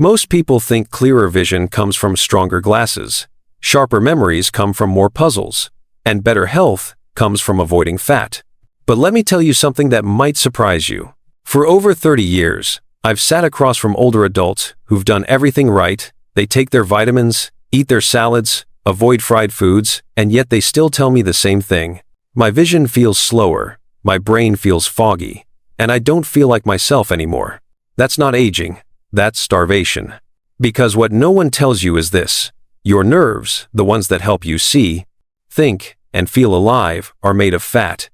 Most people think clearer vision comes from stronger glasses, sharper memories come from more puzzles, and better health comes from avoiding fat. But let me tell you something that might surprise you. For over 30 years, I've sat across from older adults who've done everything right. They take their vitamins, eat their salads, avoid fried foods, and yet they still tell me the same thing. My vision feels slower, my brain feels foggy, and I don't feel like myself anymore. That's not aging, that's starvation. Because what no one tells you is this: your nerves, the ones that help you see, think, and feel alive, are made of fat.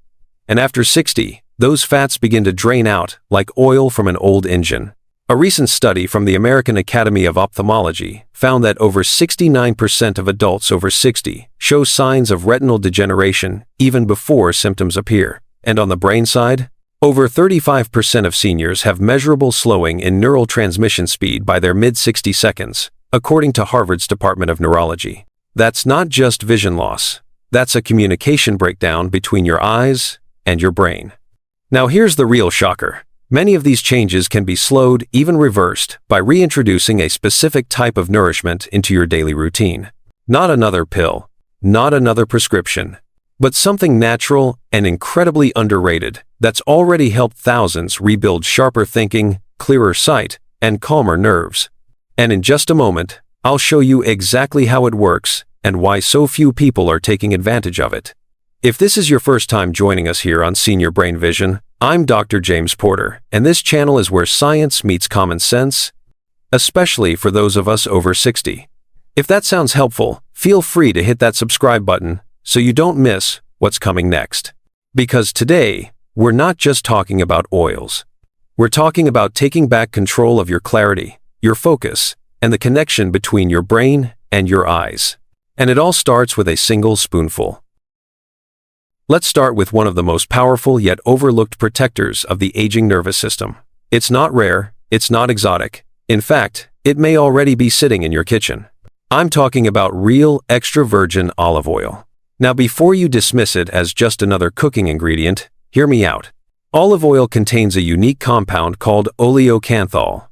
And after 60, those fats begin to drain out like oil from an old engine. A recent study from the American Academy of Ophthalmology found that over 69% of adults over 60 show signs of retinal degeneration even before symptoms appear. And on the brain side, over 35% of seniors have measurable slowing in neural transmission speed by their mid-60 seconds, according to Harvard's Department of Neurology. That's not just vision loss. That's a communication breakdown between your eyes and your brain. Now here's the real shocker. Many of these changes can be slowed, even reversed, by reintroducing a specific type of nourishment into your daily routine. Not another pill, not another prescription, but something natural and incredibly underrated that's already helped thousands rebuild sharper thinking, clearer sight, and calmer nerves. And in just a moment, I'll show you exactly how it works and why so few people are taking advantage of it. If this is your first time joining us here on Senior Brain Vision, I'm Dr. James Porter, and this channel is where science meets common sense, especially for those of us over 60. If that sounds helpful, feel free to hit that subscribe button so you don't miss what's coming next. Because today, we're not just talking about oils. We're talking about taking back control of your clarity, your focus, and the connection between your brain and your eyes. And it all starts with a single spoonful. Let's start with one of the most powerful yet overlooked protectors of the aging nervous system. It's not rare, it's not exotic. In fact, it may already be sitting in your kitchen. I'm talking about real extra virgin olive oil. Now before you dismiss it as just another cooking ingredient, hear me out. Olive oil contains a unique compound called oleocanthal.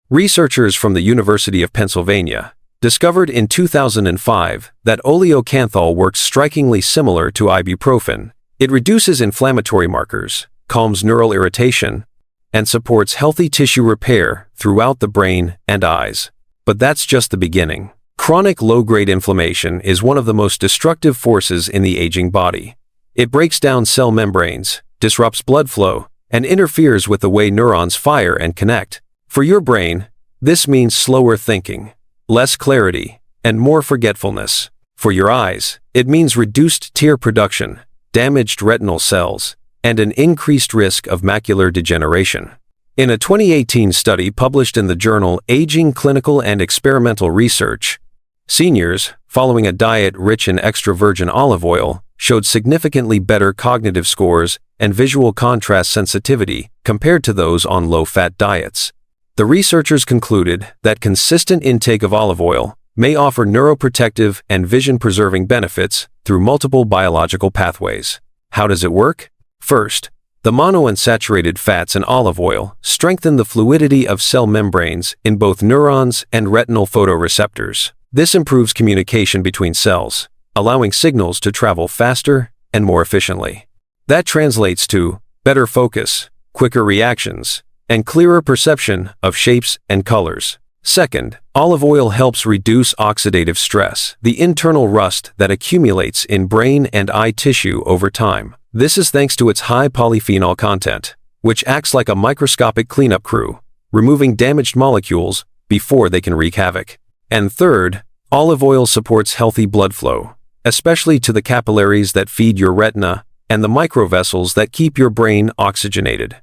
Researchers from the University of Pennsylvania discovered in 2005 that oleocanthal works strikingly similar to ibuprofen. It reduces inflammatory markers, calms neural irritation, and supports healthy tissue repair throughout the brain and eyes. But that's just the beginning. Chronic low-grade inflammation is one of the most destructive forces in the aging body. It breaks down cell membranes, disrupts blood flow, and interferes with the way neurons fire and connect. For your brain, this means slower thinking, less clarity, and more forgetfulness. For your eyes, it means reduced tear production, damaged retinal cells, and an increased risk of macular degeneration. In a 2018 study published in the journal Aging Clinical and Experimental Research, seniors, following a diet rich in extra virgin olive oil, showed significantly better cognitive scores and visual contrast sensitivity compared to those on low-fat diets. The researchers concluded that consistent intake of olive oil may offer neuroprotective and vision-preserving benefits through multiple biological pathways. How does it work? First, the monounsaturated fats in olive oil strengthen the fluidity of cell membranes in both neurons and retinal photoreceptors. This improves communication between cells, allowing signals to travel faster and more efficiently. That translates to better focus, quicker reactions, and clearer perception of shapes and colors. Second, olive oil helps reduce oxidative stress, the internal rust that accumulates in brain and eye tissue over time. This is thanks to its high polyphenol content, which acts like a microscopic cleanup crew, removing damaged molecules before they can wreak havoc. And third, olive oil supports healthy blood flow, especially to the capillaries that feed your retina and the microvessels that keep your brain oxygenated.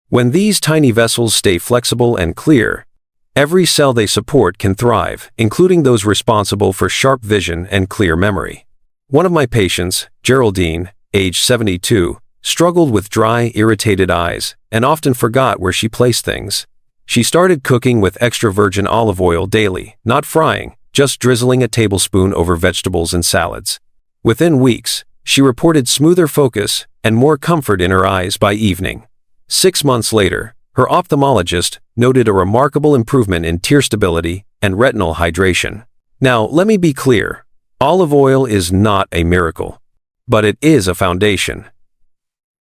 When these tiny vessels stay flexible and clear, every cell they support can thrive, including those responsible for sharp vision and clear memory. One of my patients, Geraldine, age 72, struggled with dry, irritated eyes and often forgot where she placed things. She started cooking with extra virgin olive oil daily, not frying, just drizzling a tablespoon over vegetables and salads. Within weeks, she reported smoother focus and more comfort in her eyes by evening. 6 months later, her ophthalmologist noted a remarkable improvement in tear stability and retinal hydration. Now, let me be clear. Olive oil is not a miracle, but it is a foundation.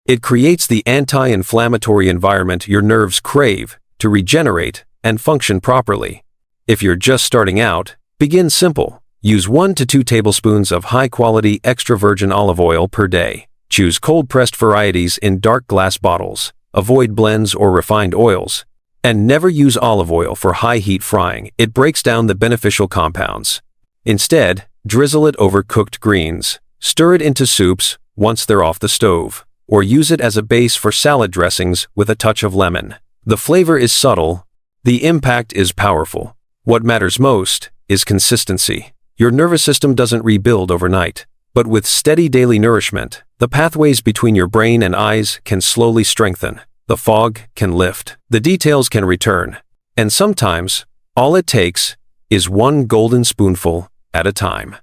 It creates the anti-inflammatory environment your nerves crave to regenerate and function properly. If you're just starting out, begin simple. Use 1 to 2 tablespoons of high-quality extra virgin olive oil per day. Choose cold-pressed varieties in dark glass bottles. Avoid blends or refined oils. And never use olive oil for high-heat frying. It breaks down the beneficial compounds. Instead, drizzle it over cooked greens. Stir it into soups once they're off the stove, or use it as a base for salad dressings with a touch of lemon. The flavor is subtle. The impact is powerful. What matters most is consistency. Your nervous system doesn't rebuild overnight, but with steady daily nourishment, the pathways between your brain and eyes can slowly strengthen. The fog can lift. The details can return. And sometimes, all it takes is 1 golden spoonful at a time.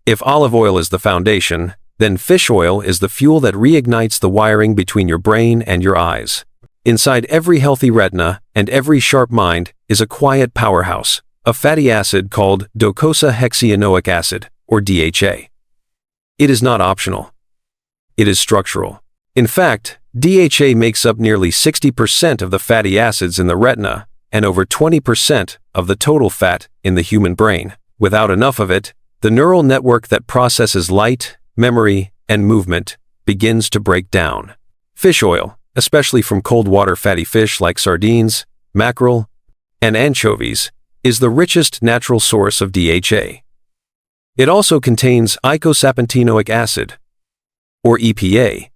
If olive oil is the foundation, then fish oil is the fuel that reignites the wiring between your brain and your eyes. Inside every healthy retina and every sharp mind is a quiet powerhouse, a fatty acid called docosahexaenoic acid, or DHA. It is not optional. It is structural. In fact, DHA makes up nearly 60% of the fatty acids in the retina and over 20% of the total fat in the human brain. Without enough of it, the neural network that processes light, memory, and movement begins to break down. Fish oil, especially from cold water fatty fish like sardines, mackerel, and anchovies, is the richest natural source of DHA. It also contains eicosapentaenoic acid, or EPA,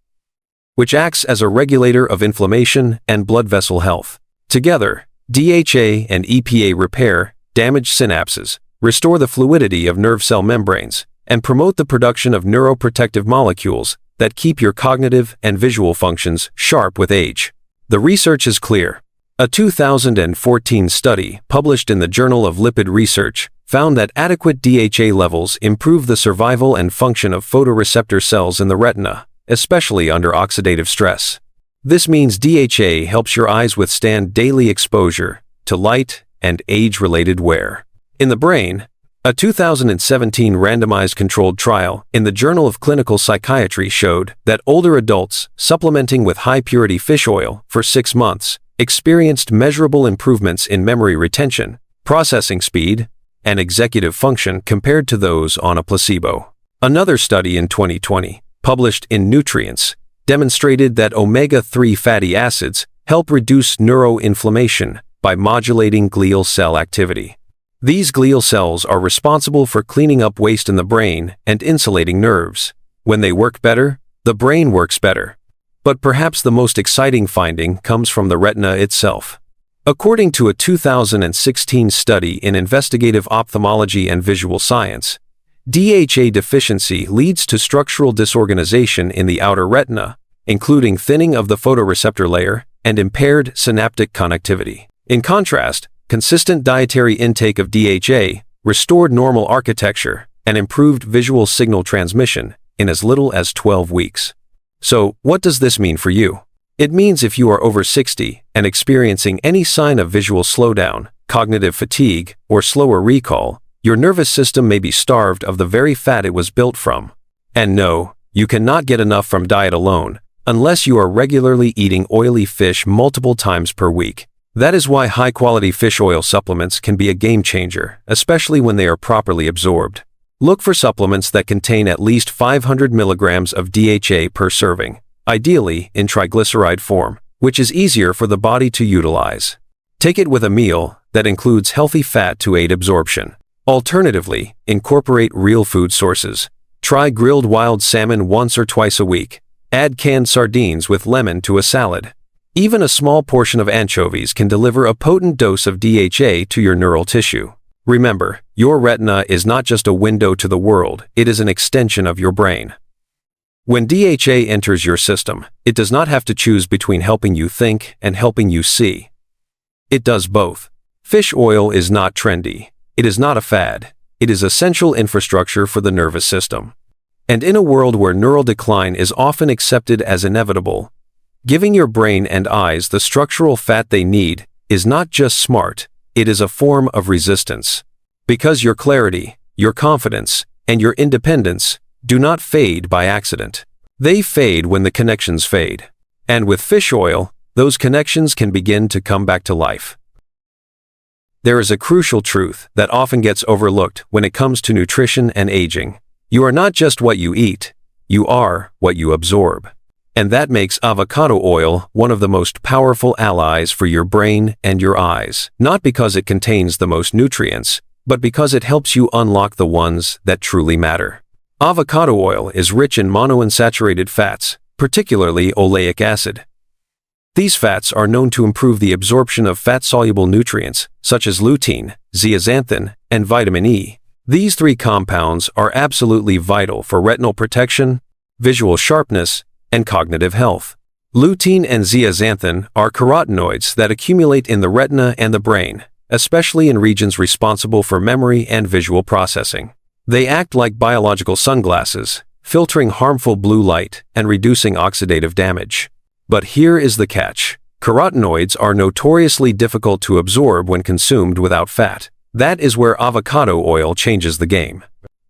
which acts as a regulator of inflammation and blood vessel health. Together, DHA and EPA repair damaged synapses, restore the fluidity of nerve cell membranes, and promote the production of neuroprotective molecules that keep your cognitive and visual functions sharp with age. The research is clear. A 2014 study published in the Journal of Lipid Research found that adequate DHA levels improve the survival and function of photoreceptor cells in the retina, especially under oxidative stress. This means DHA helps your eyes withstand daily exposure to light and age-related wear. In the brain, a 2017 randomized controlled trial in the Journal of Clinical Psychiatry showed that older adults supplementing with high-purity fish oil for 6 months experienced measurable improvements in memory retention, processing speed, and executive function compared to those on a placebo. Another study in 2020, published in Nutrients, demonstrated that omega-3 fatty acids help reduce neuroinflammation by modulating glial cell activity. These glial cells are responsible for cleaning up waste in the brain and insulating nerves. When they work better, the brain works better. But perhaps the most exciting finding comes from the retina itself. According to a 2016 study in Investigative Ophthalmology and Visual Science, DHA deficiency leads to structural disorganization in the outer retina, including thinning of the photoreceptor layer and impaired synaptic connectivity. In contrast, consistent dietary intake of DHA restored normal architecture and improved visual signal transmission in as little as 12 weeks. So, what does this mean for you? It means if you are over 60 and experiencing any sign of visual slowdown, cognitive fatigue, or slower recall, your nervous system may be starved of the very fat it was built from. And no, you cannot get enough from diet alone, unless you are regularly eating oily fish multiple times per week. That is why high-quality fish oil supplements can be a game changer, especially when they are properly absorbed. Look for supplements that contain at least 500 milligrams of DHA per serving, ideally in triglyceride form, which is easier for the body to utilize. Take it with a meal that includes healthy fat to aid absorption. Alternatively, incorporate real food sources. Try grilled wild salmon once or twice a week. Add canned sardines with lemon to a salad. Even a small portion of anchovies can deliver a potent dose of DHA to your neural tissue. Remember, your retina is not just a window to the world, it is an extension of your brain. When DHA enters your system, it does not have to choose between helping you think and helping you see. It does both. Fish oil is not trendy. It is not a fad. It is essential infrastructure for the nervous system. And in a world where neural decline is often accepted as inevitable, Giving your brain and eyes the structural fat they need is not just smart, it is a form of resistance. Because your clarity, your confidence, and your independence do not fade by accident. They fade when the connections fade. And with fish oil, those connections can begin to come back to life. There is a crucial truth that often gets overlooked when it comes to nutrition and aging. You are not just what you eat, you are what you absorb. And that makes avocado oil one of the most powerful allies for your brain and your eyes. Not because it contains the most nutrients, but because it helps you unlock the ones that truly matter. Avocado oil is rich in monounsaturated fats, particularly oleic acid. These fats are known to improve the absorption of fat-soluble nutrients, such as lutein, zeaxanthin, and vitamin E. These three compounds are absolutely vital for retinal protection, visual sharpness, and cognitive health. Lutein and zeaxanthin are carotenoids that accumulate in the retina and the brain, especially in regions responsible for memory and visual processing. They act like biological sunglasses, filtering harmful blue light and reducing oxidative damage. But here is the catch. Carotenoids are notoriously difficult to absorb when consumed without fat. That is where avocado oil changes the game.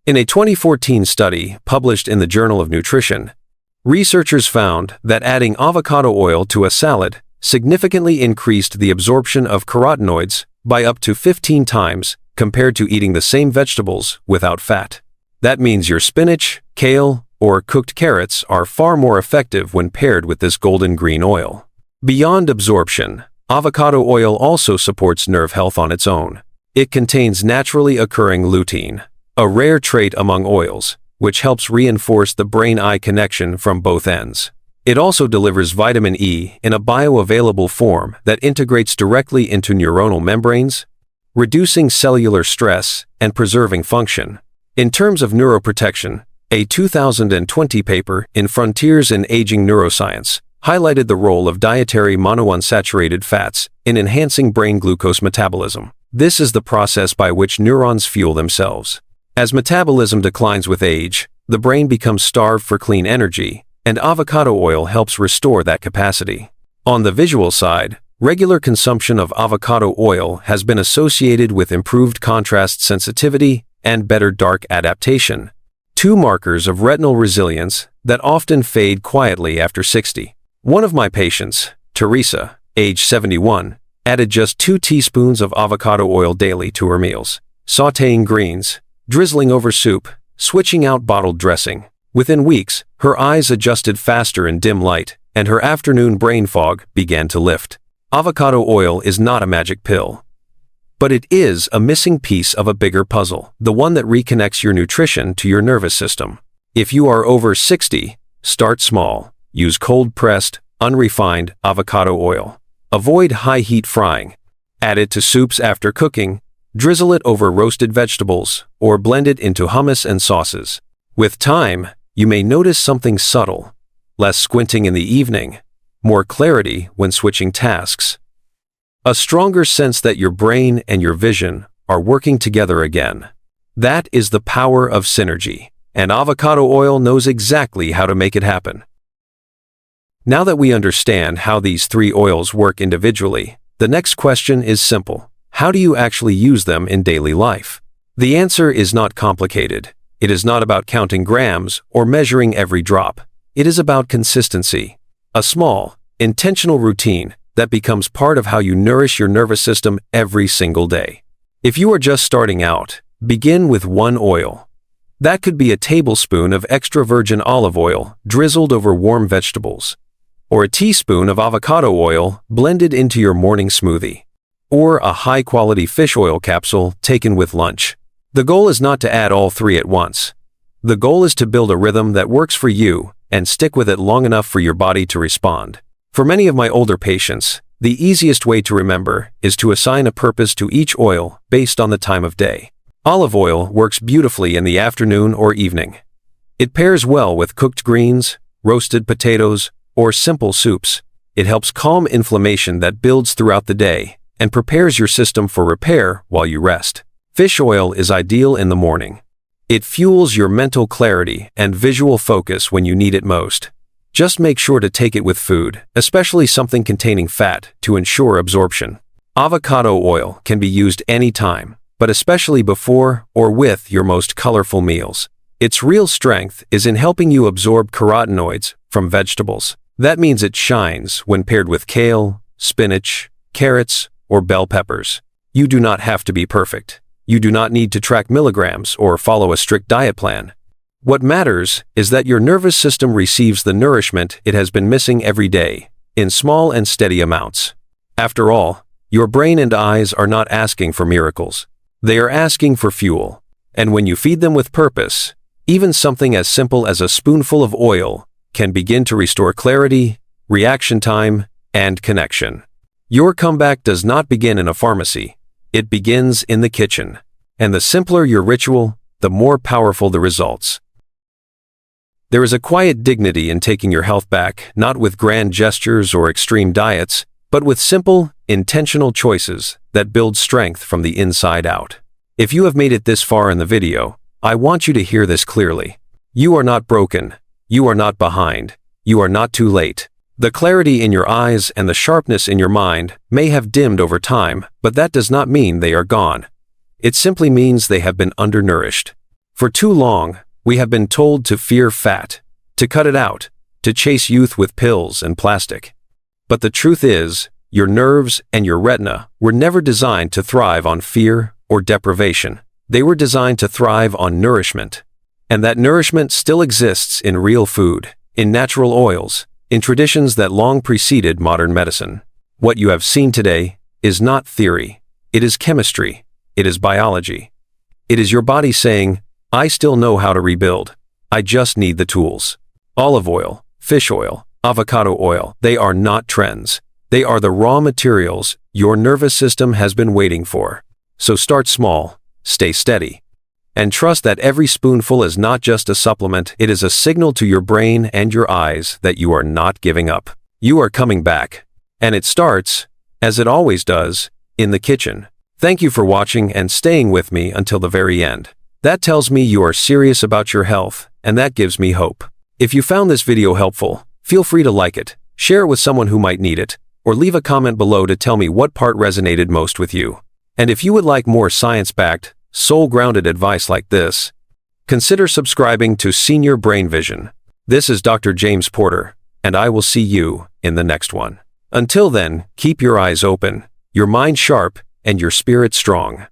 In a 2014 study published in the Journal of Nutrition, researchers found that adding avocado oil to a salad significantly increased the absorption of carotenoids by up to 15 times compared to eating the same vegetables without fat. That means your spinach, kale, or cooked carrots are far more effective when paired with this golden green oil. Beyond absorption, avocado oil also supports nerve health on its own. It contains naturally occurring lutein, a rare trait among oils, which helps reinforce the brain-eye connection from both ends. It also delivers vitamin E in a bioavailable form that integrates directly into neuronal membranes, reducing cellular stress and preserving function. In terms of neuroprotection, a 2020 paper in Frontiers in Aging Neuroscience highlighted the role of dietary monounsaturated fats in enhancing brain glucose metabolism. This is the process by which neurons fuel themselves. As metabolism declines with age, the brain becomes starved for clean energy, and avocado oil helps restore that capacity. On the visual side, regular consumption of avocado oil has been associated with improved contrast sensitivity and better dark adaptation, two markers of retinal resilience that often fade quietly after 60. One of my patients, Teresa, age 71, added just 2 teaspoons of avocado oil daily to her meals, sautéing greens, drizzling over soup, switching out bottled dressing. Within weeks, her eyes adjusted faster in dim light, and her afternoon brain fog began to lift. Avocado oil is not a magic pill, but it is a missing piece of a bigger puzzle, the one that reconnects your nutrition to your nervous system. If you are over 60, start small. Use cold-pressed, unrefined avocado oil. Avoid high-heat frying. Add it to soups after cooking, drizzle it over roasted vegetables, or blend it into hummus and sauces. With time, you may notice something subtle: less squinting in the evening, more clarity when switching tasks, a stronger sense that your brain and your vision are working together again. That is the power of synergy, and avocado oil knows exactly how to make it happen. Now that we understand how these three oils work individually, the next question is simple. How do you actually use them in daily life? The answer is not complicated. It is not about counting grams or measuring every drop. It is about consistency. A small, intentional routine that becomes part of how you nourish your nervous system every single day. If you are just starting out, begin with one oil. That could be a tablespoon of extra virgin olive oil drizzled over warm vegetables, or a teaspoon of avocado oil blended into your morning smoothie, or a high-quality fish oil capsule taken with lunch. The goal is not to add all three at once. The goal is to build a rhythm that works for you and stick with it long enough for your body to respond. For many of my older patients, the easiest way to remember is to assign a purpose to each oil based on the time of day. Olive oil works beautifully in the afternoon or evening. It pairs well with cooked greens, roasted potatoes, or simple soups. It helps calm inflammation that builds throughout the day and prepares your system for repair while you rest. Fish oil is ideal in the morning. It fuels your mental clarity and visual focus when you need it most. Just make sure to take it with food, especially something containing fat, to ensure absorption. Avocado oil can be used anytime, but especially before or with your most colorful meals. Its real strength is in helping you absorb carotenoids from vegetables. That means it shines when paired with kale, spinach, carrots, or bell peppers. You do not have to be perfect. You do not need to track milligrams or follow a strict diet plan. What matters is that your nervous system receives the nourishment it has been missing every day, in small and steady amounts. After all, your brain and eyes are not asking for miracles. They are asking for fuel. And when you feed them with purpose, even something as simple as a spoonful of oil can begin to restore clarity, reaction time, and connection. Your comeback does not begin in a pharmacy. It begins in the kitchen. And the simpler your ritual, the more powerful the results. There is a quiet dignity in taking your health back, not with grand gestures or extreme diets, but with simple, intentional choices that build strength from the inside out. If you have made it this far in the video, I want you to hear this clearly. You are not broken. You are not behind. You are not too late. The clarity in your eyes and the sharpness in your mind may have dimmed over time, but that does not mean they are gone. It simply means they have been undernourished. For too long, we have been told to fear fat, to cut it out, to chase youth with pills and plastic. But the truth is, your nerves and your retina were never designed to thrive on fear or deprivation. They were designed to thrive on nourishment. And that nourishment still exists in real food, in natural oils, in traditions that long preceded modern medicine. What you have seen today is not theory. It is chemistry. It is biology. It is your body saying, I still know how to rebuild. I just need the tools. Olive oil, fish oil, avocado oil, they are not trends. They are the raw materials your nervous system has been waiting for. So start small, stay steady, and trust that every spoonful is not just a supplement, it is a signal to your brain and your eyes that you are not giving up. You are coming back. And it starts, as it always does, in the kitchen. Thank you for watching and staying with me until the very end. That tells me you are serious about your health, and that gives me hope. If you found this video helpful, feel free to like it, share it with someone who might need it, or leave a comment below to tell me what part resonated most with you. And if you would like more science-backed, soul-grounded advice like this, consider subscribing to Senior Brain Vision. This is Dr. James Porter, and I will see you in the next one. Until then, keep your eyes open, your mind sharp, and your spirit strong.